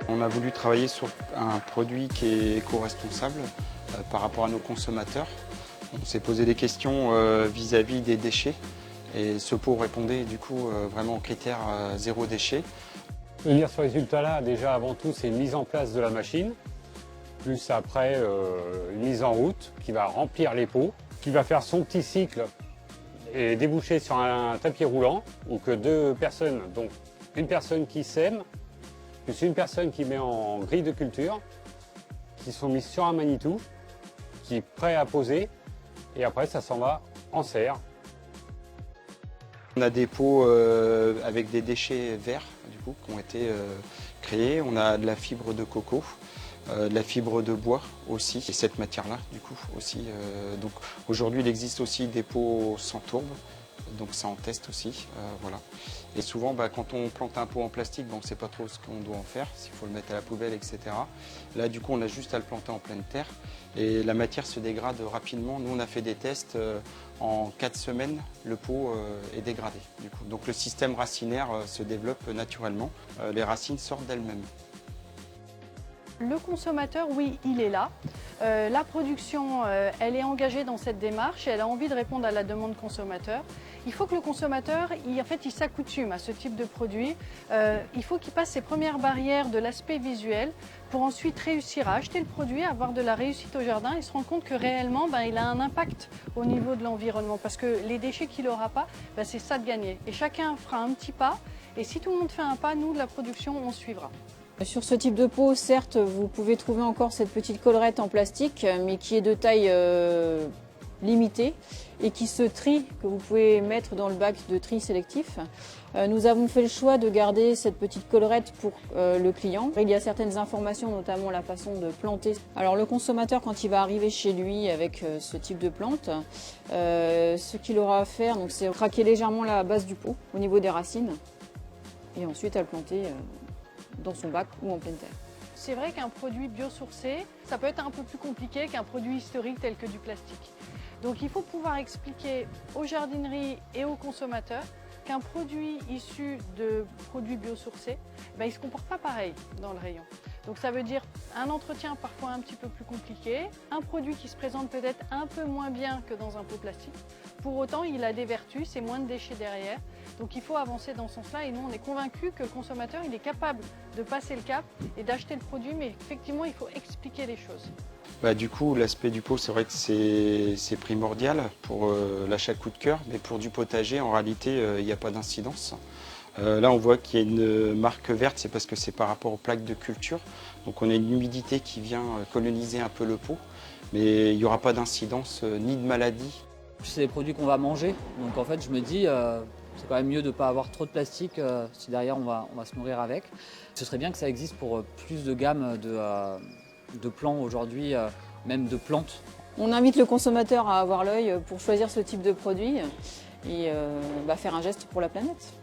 On a voulu travailler sur un produit qui est éco-responsable par rapport à nos consommateurs. On s'est posé des questions vis-à-vis des déchets et ce pot répondait du coup vraiment aux critères zéro déchet. Venir ce résultat-là, déjà avant tout, c'est une mise en place de la machine, plus après une mise en route qui va remplir les pots, qui va faire son petit cycle et déboucher sur un tapis roulant où que deux personnes, donc une personne qui sème, plus une personne qui met en grille de culture, qui sont mises sur un Manitou, qui est prêt à poser, et après ça s'en va en serre. On a des pots avec des déchets verts du coup, qui ont été créés. On a de la fibre de coco, de la fibre de bois aussi, et cette matière-là du coup aussi. Donc aujourd'hui il existe aussi des pots sans tourbe, donc ça en teste aussi, voilà. Et souvent quand on plante un pot en plastique, on ne sait pas trop ce qu'on doit en faire, s'il faut le mettre à la poubelle, etc. Là du coup on a juste à le planter en pleine terre et la matière se dégrade rapidement. Nous on a fait des tests, en 4 semaines le pot est dégradé du coup. Donc le système racinaire se développe naturellement, les racines sortent d'elles-mêmes. Le consommateur, oui, il est là. La production, elle est engagée dans cette démarche et elle a envie de répondre à la demande consommateur. Il faut que le consommateur, il s'accoutume à ce type de produit. Il faut qu'il passe ses premières barrières de l'aspect visuel pour ensuite réussir à acheter le produit, avoir de la réussite au jardin et se rendre compte que réellement, il a un impact au niveau de l'environnement. Parce que les déchets qu'il n'aura pas, c'est ça de gagner. Et chacun fera un petit pas. Et si tout le monde fait un pas, nous, de la production, on suivra. Sur ce type de pot, certes, vous pouvez trouver encore cette petite collerette en plastique, mais qui est de taille limitée et qui se trie, que vous pouvez mettre dans le bac de tri sélectif. Nous avons fait le choix de garder cette petite collerette pour le client. Il y a certaines informations, notamment la façon de planter. Alors le consommateur, quand il va arriver chez lui avec ce type de plante, ce qu'il aura à faire, c'est craquer légèrement la base du pot au niveau des racines et ensuite à le planter dans son bac ou en pleine terre. C'est vrai qu'un produit biosourcé, ça peut être un peu plus compliqué qu'un produit historique tel que du plastique. Donc il faut pouvoir expliquer aux jardineries et aux consommateurs qu'un produit issu de produits biosourcés, il ne se comporte pas pareil dans le rayon. Donc ça veut dire un entretien parfois un petit peu plus compliqué, un produit qui se présente peut-être un peu moins bien que dans un pot plastique. Pour autant, il a des vertus, c'est moins de déchets derrière. Donc il faut avancer dans ce sens-là et nous on est convaincus que le consommateur il est capable de passer le cap et d'acheter le produit, mais effectivement il faut expliquer les choses. Du coup, l'aspect du pot, c'est vrai que c'est primordial pour l'achat coup de cœur, mais pour du potager, en réalité, il n'y a pas d'incidence. Là, on voit qu'il y a une marque verte, c'est parce que c'est par rapport aux plaques de culture. Donc on a une humidité qui vient coloniser un peu le pot, mais il n'y aura pas d'incidence ni de maladie. C'est des produits qu'on va manger, donc en fait je me dis c'est quand même mieux de ne pas avoir trop de plastique si derrière on va se nourrir avec. Ce serait bien que ça existe pour plus de gamme de plants aujourd'hui, même de plantes. On invite le consommateur à avoir l'œil pour choisir ce type de produit et faire un geste pour la planète.